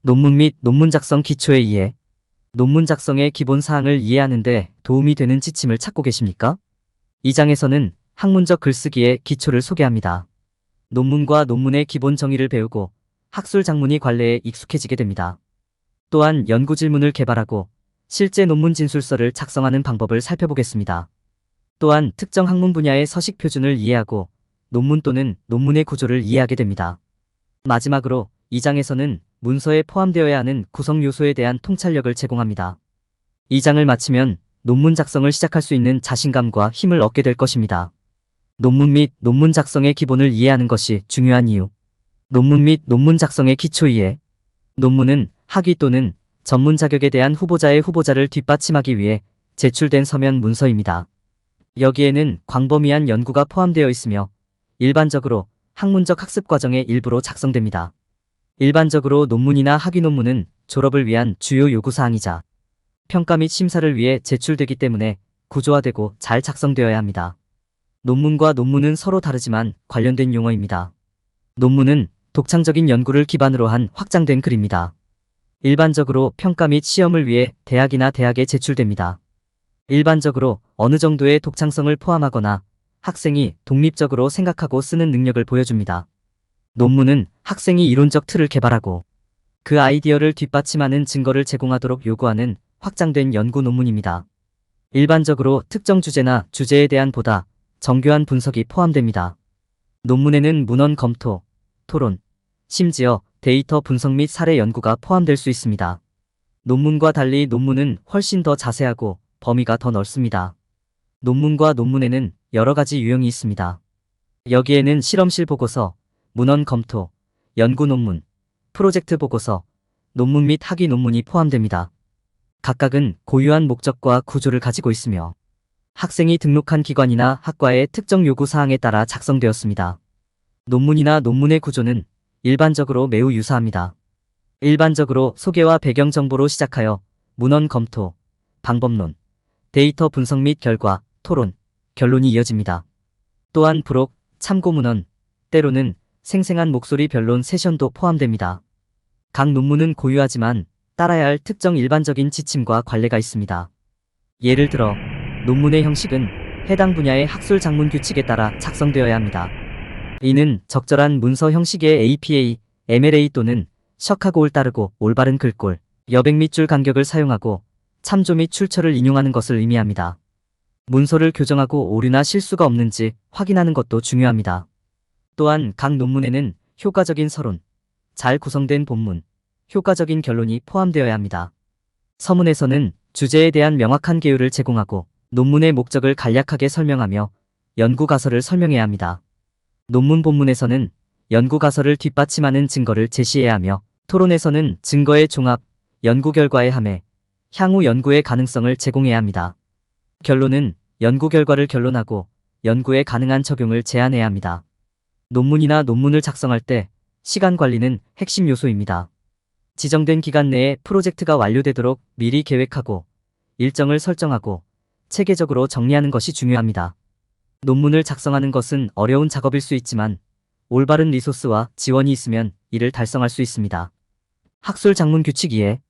논문 및 논문 작성 기초에 이해. 논문 작성의 기본 사항을 이해하는 데 도움이 되는 지침을 찾고 계십니까? 이 장에서는 학문적 글쓰기의 기초를 소개합니다. 논문과 논문의 기본 정의를 배우고 학술 작문의 관례에 익숙해지게 됩니다. 또한 연구 질문을 개발하고 실제 논문 진술서를 작성하는 방법을 살펴보겠습니다. 또한 특정 학문 분야의 서식 표준을 이해하고 논문 또는 논문의 구조를 이해하게 됩니다. 마지막으로 이 장에서는 문서에 포함되어야 하는 구성 요소에 대한 통찰력을 제공합니다. 이 장을 마치면 논문 작성을 시작할 수 있는 자신감과 힘을 얻게 될 것입니다. 논문 및 논문 작성의 기본을 이해하는 것이 중요한 이유. 논문 및 논문 작성의 기초 이해. 논문은 학위 또는 전문 자격에 대한 후보자의 후보자를 뒷받침하기 위해 제출된 서면 문서입니다. 여기에는 광범위한 연구가 포함되어 있으며 일반적으로 학문적 학습 과정의 일부로 작성됩니다. 일반적으로 논문이나 학위 논문은 졸업을 위한 주요 요구사항이자 평가 및 심사를 위해 제출되기 때문에 구조화되고 잘 작성되어야 합니다. 논문과 논문은 서로 다르지만 관련된 용어입니다. 논문은 독창적인 연구를 기반으로 한 확장된 글입니다. 일반적으로 평가 및 시험을 위해 대학이나 대학에 제출됩니다. 일반적으로 어느 정도의 독창성을 포함하거나 학생이 독립적으로 생각하고 쓰는 능력을 보여줍니다. 논문은 학생이 이론적 틀을 개발하고 그 아이디어를 뒷받침하는 증거를 제공하도록 요구하는 확장된 연구 논문입니다. 일반적으로 특정 주제나 주제에 대한 보다 정교한 분석이 포함됩니다. 논문에는 문헌 검토, 토론, 심지어 데이터 분석 및 사례 연구가 포함될 수 있습니다. 논문과 달리 논문은 훨씬 더 자세하고 범위가 더 넓습니다. 논문과 논문에는 여러 가지 유형이 있습니다. 여기에는 실험실 보고서, 문헌 검토, 연구 논문, 프로젝트 보고서, 논문 및 학위 논문이 포함됩니다. 각각은 고유한 목적과 구조를 가지고 있으며 학생이 등록한 기관이나 학과의 특정 요구 사항에 따라 작성되었습니다. 논문이나 논문의 구조는 일반적으로 매우 유사합니다. 일반적으로 소개와 배경 정보로 시작하여 문헌 검토, 방법론, 데이터 분석 및 결과, 토론, 결론이 이어집니다. 또한 부록, 참고 문헌, 때로는 생생한 목소리 변론 세션도 포함됩니다. 각 논문은 고유하지만 따라야 할 특정 일반적인 지침과 관례가 있습니다. 예를 들어 논문의 형식은 해당 분야의 학술 작문 규칙에 따라 작성되어야 합니다. 이는 적절한 문서 형식의 APA, MLA 또는 셔카고를 따르고 올바른 글꼴, 여백 및 줄 간격을 사용하고 참조 및 출처를 인용하는 것을 의미합니다. 문서를 교정하고 오류나 실수가 없는지 확인하는 것도 중요합니다. 또한 각 논문에는 효과적인 서론, 잘 구성된 본문, 효과적인 결론이 포함되어야 합니다. 서문에서는 주제에 대한 명확한 개요를 제공하고 논문의 목적을 간략하게 설명하며 연구 가설을 설명해야 합니다. 논문 본문에서는 연구 가설을 뒷받침하는 증거를 제시해야 하며 토론에서는 증거의 종합, 연구 결과의 함해, 향후 연구의 가능성을 제공해야 합니다. 결론은 연구 결과를 결론하고 연구에 가능한 적용을 제안해야 합니다. 논문이나 논문을 작성할 때 시간 관리는 핵심 요소입니다. 지정된 기간 내에 프로젝트가 완료되도록 미리 계획하고 일정을 설정하고 체계적으로 정리하는 것이 중요합니다. 논문을 작성하는 것은 어려운 작업일 수 있지만 올바른 리소스와 지원이 있으면 이를 달성할 수 있습니다. 학술 작문 규칙 이해.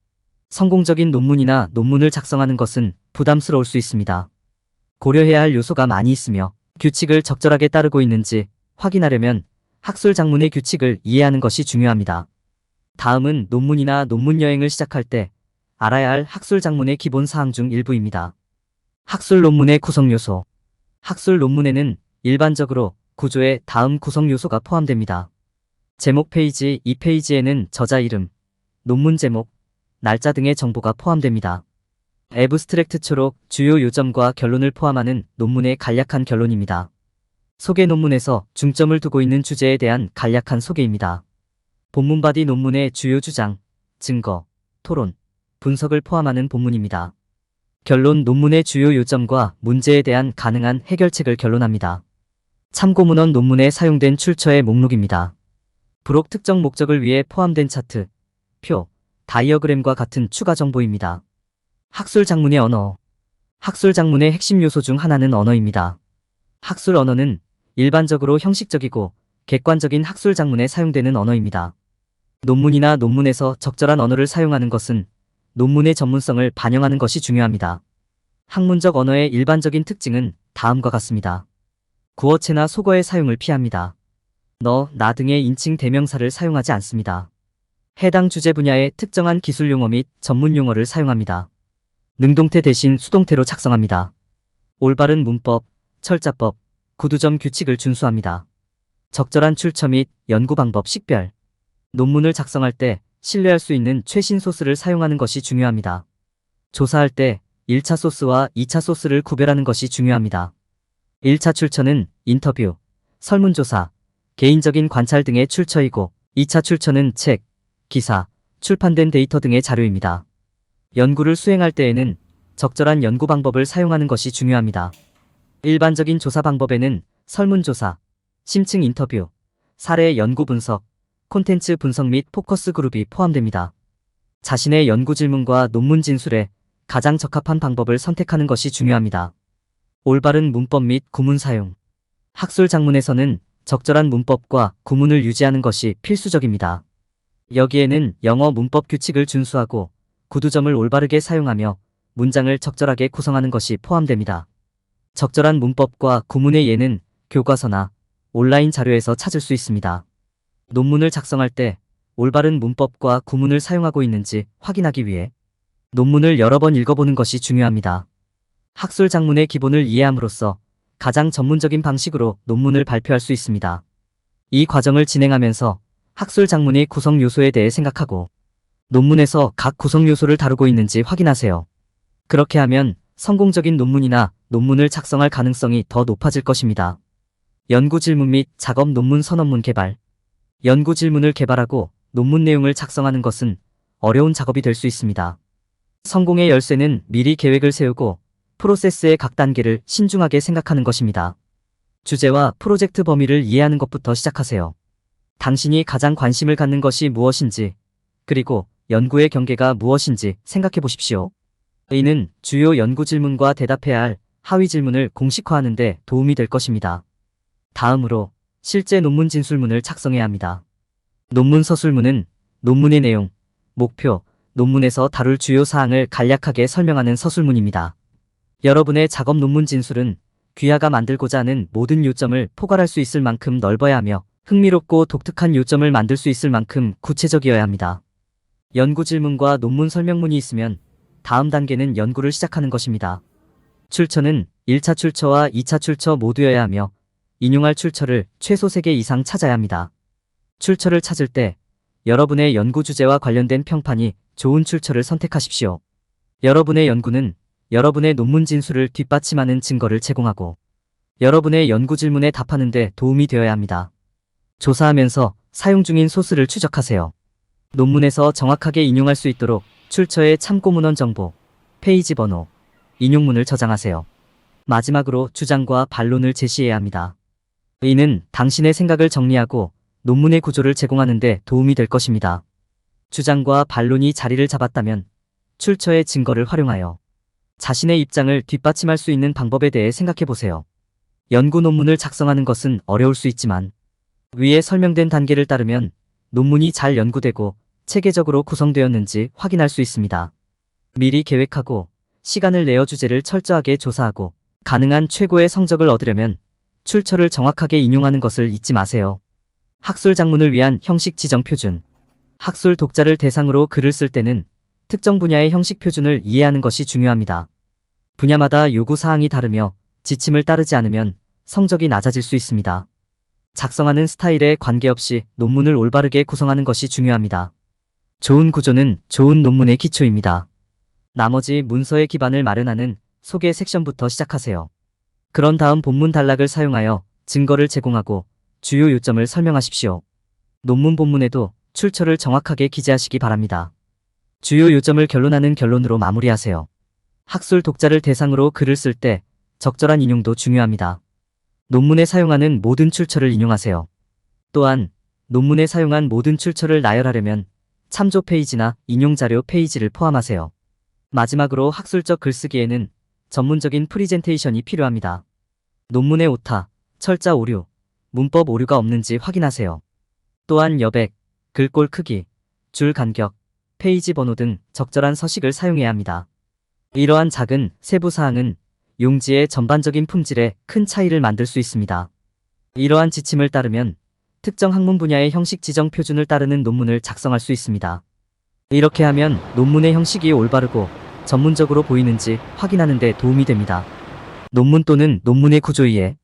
성공적인 논문이나 논문을 작성하는 것은 부담스러울 수 있습니다. 고려해야 할 요소가 많이 있으며 규칙을 적절하게 따르고 있는지 확인하려면 학술 작문의 규칙을 이해하는 것이 중요합니다. 다음은 논문이나 논문 여행을 시작할 때 알아야 할 학술 작문의 기본 사항 중 일부입니다. 학술 논문의 구성 요소. 학술 논문에는 일반적으로 구조에 다음 구성 요소가 포함됩니다. 제목 페이지 2페이지에는 저자 이름, 논문 제목, 날짜 등의 정보가 포함됩니다. 애브스트랙트 초록, 주요 요점과 결론을 포함하는 논문의 간략한 결론입니다. 소개 논문에서 중점을 두고 있는 주제에 대한 간략한 소개입니다. 본문 바디 논문의 주요 주장, 증거, 토론, 분석을 포함하는 본문입니다. 결론 논문의 주요 요점과 문제에 대한 가능한 해결책을 결론합니다. 참고 문헌 논문에 사용된 출처의 목록입니다. 부록 특정 목적을 위해 포함된 차트, 표, 다이어그램과 같은 추가 정보입니다. 학술 작문의 언어. 학술 작문의 핵심 요소 중 하나는 언어입니다. 학술 언어는 일반적으로 형식적이고 객관적인 학술 작문에 사용되는 언어입니다. 논문이나 논문에서 적절한 언어를 사용하는 것은 논문의 전문성을 반영하는 것이 중요합니다. 학문적 언어의 일반적인 특징은 다음과 같습니다. 구어체나 속어의 사용을 피합니다. 너, 나 등의 인칭 대명사를 사용하지 않습니다. 해당 주제 분야의 특정한 기술 용어 및 전문 용어를 사용합니다. 능동태 대신 수동태로 작성합니다. 올바른 문법, 철자법, 구두점 규칙을 준수합니다. 적절한 출처 및 연구 방법 식별. 논문을 작성할 때 신뢰할 수 있는 최신 소스를 사용하는 것이 중요합니다. 조사할 때 1차 소스와 2차 소스를 구별하는 것이 중요합니다. 1차 출처는 인터뷰, 설문조사, 개인적인 관찰 등의 출처이고 2차 출처는 책, 기사, 출판된 데이터 등의 자료입니다. 연구를 수행할 때에는 적절한 연구 방법을 사용하는 것이 중요합니다. 일반적인 조사 방법에는 설문조사, 심층 인터뷰, 사례 연구 분석, 콘텐츠 분석 및 포커스 그룹이 포함됩니다. 자신의 연구 질문과 논문 진술에 가장 적합한 방법을 선택하는 것이 중요합니다. 올바른 문법 및 구문 사용. 학술 작문에서는 적절한 문법과 구문을 유지하는 것이 필수적입니다. 여기에는 영어 문법 규칙을 준수하고 구두점을 올바르게 사용하며 문장을 적절하게 구성하는 것이 포함됩니다. 적절한 문법과 구문의 예는 교과서나 온라인 자료에서 찾을 수 있습니다. 논문을 작성할 때 올바른 문법과 구문을 사용하고 있는지 확인하기 위해 논문을 여러 번 읽어보는 것이 중요합니다. 학술 작문의 기본을 이해함으로써 가장 전문적인 방식으로 논문을 발표할 수 있습니다. 이 과정을 진행하면서 학술 작문의 구성 요소에 대해 생각하고 논문에서 각 구성 요소를 다루고 있는지 확인하세요. 그렇게 하면 성공적인 논문이나 논문을 작성할 가능성이 더 높아질 것입니다. 연구 질문 및 작업 논문 선언문 개발. 연구 질문을 개발하고 논문 내용을 작성하는 것은 어려운 작업이 될 수 있습니다. 성공의 열쇠는 미리 계획을 세우고 프로세스의 각 단계를 신중하게 생각하는 것입니다. 주제와 프로젝트 범위를 이해하는 것부터 시작하세요. 당신이 가장 관심을 갖는 것이 무엇인지, 그리고 연구의 경계가 무엇인지 생각해 보십시오. 이는 주요 연구 질문과 대답해야 할 하위 질문을 공식화하는 데 도움이 될 것입니다. 다음으로 실제 논문 진술문을 작성해야 합니다. 논문 서술문은 논문의 내용, 목표, 논문에서 다룰 주요 사항을 간략하게 설명하는 서술문입니다. 여러분의 작업 논문 진술은 귀하가 만들고자 하는 모든 요점을 포괄할 수 있을 만큼 넓어야 하며 흥미롭고 독특한 요점을 만들 수 있을 만큼 구체적이어야 합니다. 연구 질문과 논문 설명문이 있으면 다음 단계는 연구를 시작하는 것입니다. 출처는 1차 출처와 2차 출처 모두여야 하며 인용할 출처를 최소 3개 이상 찾아야 합니다. 출처를 찾을 때 여러분의 연구 주제와 관련된 평판이 좋은 출처를 선택하십시오. 여러분의 연구는 여러분의 논문 진술을 뒷받침하는 증거를 제공하고 여러분의 연구 질문에 답하는 데 도움이 되어야 합니다. 조사하면서 사용 중인 소스를 추적하세요. 논문에서 정확하게 인용할 수 있도록 출처의 참고 문헌 정보, 페이지 번호, 인용문을 저장하세요. 마지막으로 주장과 반론을 제시해야 합니다. 이는 당신의 생각을 정리하고 논문의 구조를 제공하는 데 도움이 될 것입니다. 주장과 반론이 자리를 잡았다면 출처의 증거를 활용하여 자신의 입장을 뒷받침할 수 있는 방법에 대해 생각해 보세요. 연구 논문을 작성하는 것은 어려울 수 있지만 위에 설명된 단계를 따르면 논문이 잘 연구되고 체계적으로 구성되었는지 확인할 수 있습니다. 미리 계획하고 시간을 내어 주제를 철저하게 조사하고 가능한 최고의 성적을 얻으려면 출처를 정확하게 인용하는 것을 잊지 마세요. 학술 작문을 위한 형식 지정 표준. 학술 독자를 대상으로 글을 쓸 때는 특정 분야의 형식 표준을 이해하는 것이 중요합니다. 분야마다 요구 사항이 다르며 지침을 따르지 않으면 성적이 낮아질 수 있습니다. 작성하는 스타일에 관계없이 논문을 올바르게 구성하는 것이 중요합니다. 좋은 구조는 좋은 논문의 기초입니다. 나머지 문서의 기반을 마련하는 소개 섹션부터 시작하세요. 그런 다음 본문 단락을 사용하여 증거를 제공하고 주요 요점을 설명하십시오. 논문 본문에도 출처를 정확하게 기재하시기 바랍니다. 주요 요점을 결론하는 결론으로 마무리하세요. 학술 독자를 대상으로 글을 쓸 때 적절한 인용도 중요합니다. 논문에 사용하는 모든 출처를 인용하세요. 또한 논문에 사용한 모든 출처를 나열하려면 참조 페이지나 인용자료 페이지를 포함하세요. 마지막으로 학술적 글쓰기에는 전문적인 프리젠테이션이 필요합니다. 논문의 오타, 철자 오류, 문법 오류가 없는지 확인하세요. 또한 여백, 글꼴 크기, 줄 간격, 페이지 번호 등 적절한 서식을 사용해야 합니다. 이러한 작은 세부 사항은 용지의 전반적인 품질에 큰 차이를 만들 수 있습니다. 이러한 지침을 따르면 특정 학문 분야의 형식 지정 표준을 따르는 논문을 작성할 수 있습니다. 이렇게 하면 논문의 형식이 올바르고 전문적으로 보이는지 확인하는 데 도움이 됩니다. 논문 또는 논문의 구조 이해.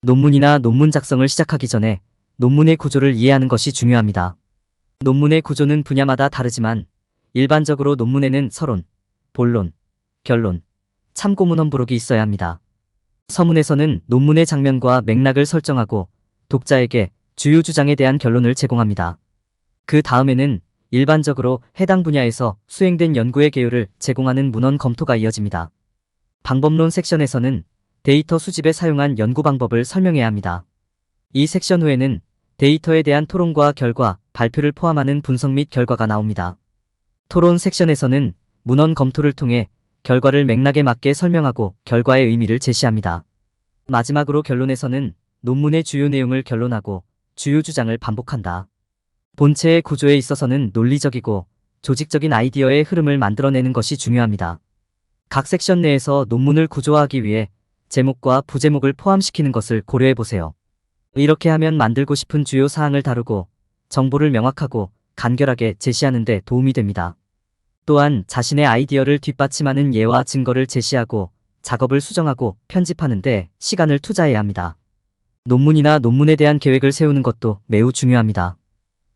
논문이나 논문 작성을 시작하기 전에 논문의 구조를 이해하는 것이 중요합니다. 논문의 구조는 분야마다 다르지만 일반적으로 논문에는 서론, 본론, 결론, 참고문헌 부록이 있어야 합니다. 서문에서는 논문의 장면과 맥락을 설정하고 독자에게 주요 주장에 대한 결론을 제공합니다. 그 다음에는 일반적으로 해당 분야에서 수행된 연구의 개요를 제공하는 문헌 검토가 이어집니다. 방법론 섹션에서는 데이터 수집에 사용한 연구 방법을 설명해야 합니다. 이 섹션 후에는 데이터에 대한 토론과 결과, 발표를 포함하는 분석 및 결과가 나옵니다. 토론 섹션에서는 문헌 검토를 통해 결과를 맥락에 맞게 설명하고 결과의 의미를 제시합니다. 마지막으로 결론에서는 논문의 주요 내용을 결론하고 주요 주장을 반복한다. 본체의 구조에 있어서는 논리적이고 조직적인 아이디어의 흐름을 만들어내는 것이 중요합니다. 각 섹션 내에서 논문을 구조화하기 위해 제목과 부제목을 포함시키는 것을 고려해보세요. 이렇게 하면 만들고 싶은 주요 사항을 다루고 정보를 명확하고 간결하게 제시하는 데 도움이 됩니다. 또한 자신의 아이디어를 뒷받침하는 예와 증거를 제시하고 작업을 수정하고 편집하는 데 시간을 투자해야 합니다. 논문이나 논문에 대한 계획을 세우는 것도 매우 중요합니다.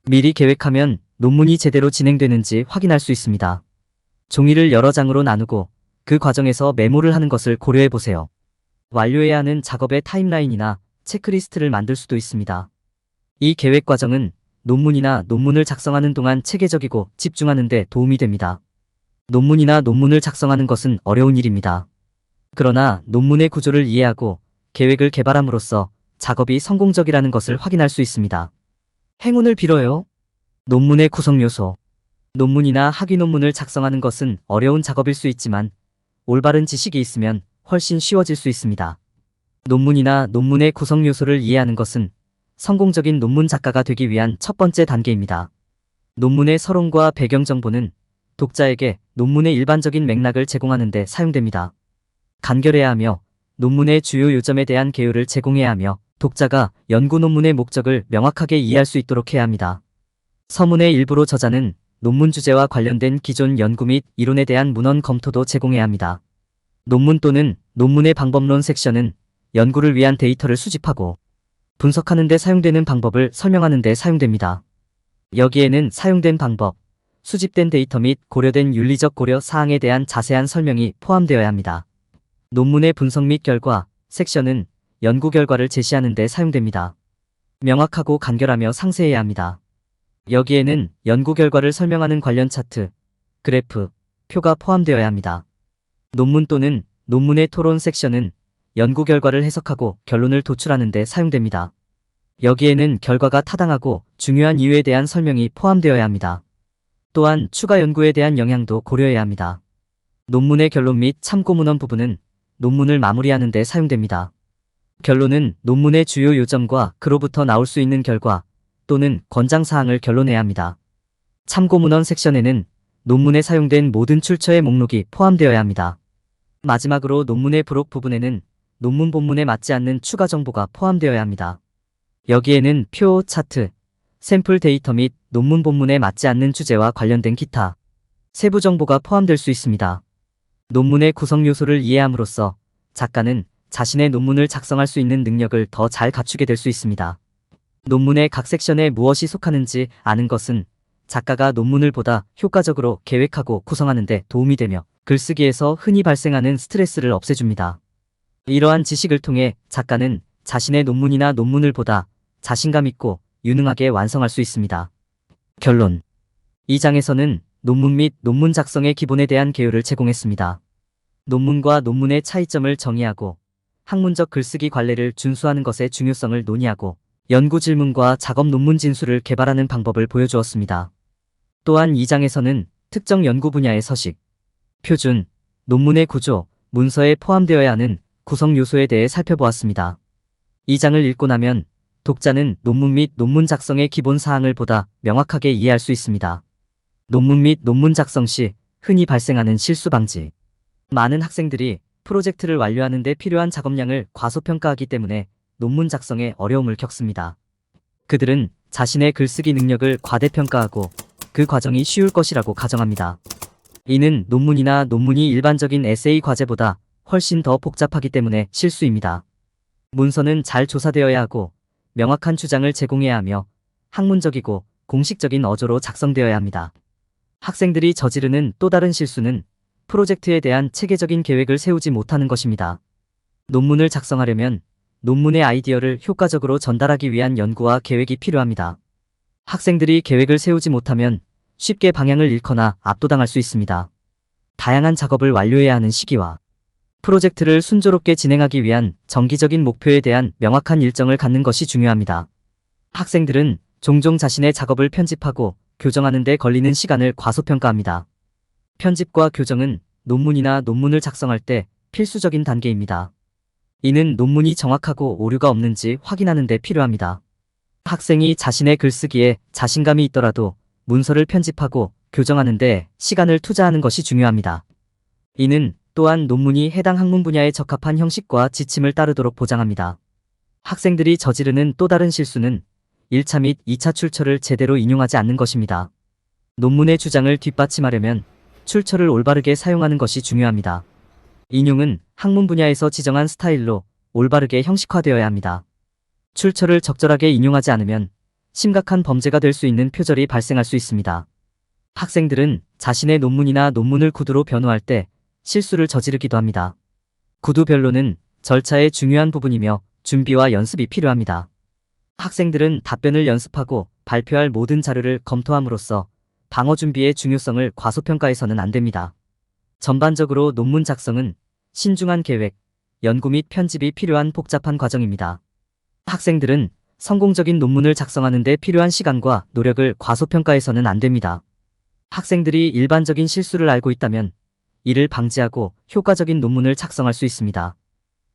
미리 계획하면 논문이 제대로 진행되는지 확인할 수 있습니다. 종이를 여러 장으로 나누고 그 과정에서 메모를 하는 것을 고려해보세요. 완료해야 하는 작업의 타임라인이나 체크리스트를 만들 수도 있습니다. 이 계획 과정은 논문이나 논문을 작성하는 동안 체계적이고 집중하는 데 도움이 됩니다. 논문이나 논문을 작성하는 것은 어려운 일입니다. 그러나 논문의 구조를 이해하고 계획을 개발함으로써 작업이 성공적이라는 것을 확인할 수 있습니다. 행운을 빌어요. 논문의 구성 요소. 논문이나 학위 논문을 작성하는 것은 어려운 작업일 수 있지만 올바른 지식이 있으면 훨씬 쉬워질 수 있습니다. 논문이나 논문의 구성 요소를 이해하는 것은 성공적인 논문 작가가 되기 위한 첫 번째 단계입니다. 논문의 서론과 배경 정보는 독자에게 논문의 일반적인 맥락을 제공하는 데 사용됩니다. 간결해야 하며 논문의 주요 요점에 대한 개요를 제공해야 하며 독자가 연구 논문의 목적을 명확하게 이해할 수 있도록 해야 합니다. 서문의 일부로 저자는 논문 주제와 관련된 기존 연구 및 이론에 대한 문헌 검토도 제공해야 합니다. 논문 또는 논문의 방법론 섹션은 연구를 위한 데이터를 수집하고 분석하는 데 사용되는 방법을 설명하는 데 사용됩니다. 여기에는 사용된 방법, 수집된 데이터 및 고려된 윤리적 고려 사항에 대한 자세한 설명이 포함되어야 합니다. 논문의 분석 및 결과 섹션은 연구 결과를 제시하는 데 사용됩니다. 명확하고 간결하며 상세해야 합니다. 여기에는 연구 결과를 설명하는 관련 차트, 그래프, 표가 포함되어야 합니다. 논문 또는 논문의 토론 섹션은 연구 결과를 해석하고 결론을 도출하는 데 사용됩니다. 여기에는 결과가 타당하고 중요한 이유에 대한 설명이 포함되어야 합니다. 또한 추가 연구에 대한 영향도 고려해야 합니다. 논문의 결론 및 참고문헌 부분은 논문을 마무리하는 데 사용됩니다. 결론은 논문의 주요 요점과 그로부터 나올 수 있는 결과 또는 권장사항을 결론해야 합니다. 참고문헌 섹션에는 논문에 사용된 모든 출처의 목록이 포함되어야 합니다. 마지막으로 논문의 부록 부분에는 논문 본문에 맞지 않는 추가 정보가 포함되어야 합니다. 여기에는 표, 차트, 샘플 데이터 및 논문 본문에 맞지 않는 주제와 관련된 기타, 세부 정보가 포함될 수 있습니다. 논문의 구성 요소를 이해함으로써 작가는 자신의 논문을 작성할 수 있는 능력을 더 잘 갖추게 될 수 있습니다. 논문의 각 섹션에 무엇이 속하는지 아는 것은 작가가 논문을 보다 효과적으로 계획하고 구성하는 데 도움이 되며 글쓰기에서 흔히 발생하는 스트레스를 없애줍니다. 이러한 지식을 통해 작가는 자신의 논문이나 논문을 보다 자신감 있고 유능하게 완성할 수 있습니다. 결론. 이 장에서는 논문 및 논문 작성의 기본에 대한 개요를 제공했습니다. 논문과 논문의 차이점을 정의하고 학문적 글쓰기 관례를 준수하는 것의 중요성을 논의하고 연구 질문과 작업 논문 진수를 개발하는 방법을 보여주었습니다. 또한 이 장에서는 특정 연구 분야의 서식, 표준, 논문의 구조, 문서에 포함되어야 하는 구성 요소에 대해 살펴보았습니다. 이 장을 읽고 나면 독자는 논문 및 논문 작성의 기본 사항을 보다 명확하게 이해할 수 있습니다. 논문 및 논문 작성 시 흔히 발생하는 실수 방지. 많은 학생들이 프로젝트를 완료하는 데 필요한 작업량을 과소평가하기 때문에 논문 작성에 어려움을 겪습니다. 그들은 자신의 글쓰기 능력을 과대평가하고 그 과정이 쉬울 것이라고 가정합니다. 이는 논문이 일반적인 에세이 과제보다 훨씬 더 복잡하기 때문에 실수입니다. 문서는 잘 조사되어야 하고 명확한 주장을 제공해야 하며 학문적이고 공식적인 어조로 작성되어야 합니다. 학생들이 저지르는 또 다른 실수는 프로젝트에 대한 체계적인 계획을 세우지 못하는 것입니다. 논문을 작성하려면 논문의 아이디어를 효과적으로 전달하기 위한 연구와 계획이 필요합니다. 학생들이 계획을 세우지 못하면 쉽게 방향을 잃거나 압도당할 수 있습니다. 다양한 작업을 완료해야 하는 시기와 프로젝트를 순조롭게 진행하기 위한 정기적인 목표에 대한 명확한 일정을 갖는 것이 중요합니다. 학생들은 종종 자신의 작업을 편집하고 교정하는 데 걸리는 시간을 과소평가합니다. 편집과 교정은 논문을 작성할 때 필수적인 단계입니다. 이는 논문이 정확하고 오류가 없는지 확인하는 데 필요합니다. 학생이 자신의 글쓰기에 자신감이 있더라도 문서를 편집하고 교정하는 데 시간을 투자하는 것이 중요합니다. 이는 또한 논문이 해당 학문 분야에 적합한 형식과 지침을 따르도록 보장합니다. 학생들이 저지르는 또 다른 실수는 1차 및 2차 출처를 제대로 인용하지 않는 것입니다. 논문의 주장을 뒷받침하려면 출처를 올바르게 사용하는 것이 중요합니다. 인용은 학문 분야에서 지정한 스타일로 올바르게 형식화되어야 합니다. 출처를 적절하게 인용하지 않으면 심각한 범죄가 될 수 있는 표절이 발생할 수 있습니다. 학생들은 자신의 논문을 구두로 변호할 때 실수를 저지르기도 합니다. 구두 변론은 절차의 중요한 부분이며 준비와 연습이 필요합니다. 학생들은 답변을 연습하고 발표할 모든 자료를 검토함으로써 방어 준비의 중요성을 과소평가해서는 안 됩니다. 전반적으로 논문 작성은 신중한 계획, 연구 및 편집이 필요한 복잡한 과정입니다. 학생들은 성공적인 논문을 작성하는 데 필요한 시간과 노력을 과소평가해서는 안 됩니다. 학생들이 일반적인 실수를 알고 있다면 이를 방지하고 효과적인 논문을 작성할 수 있습니다.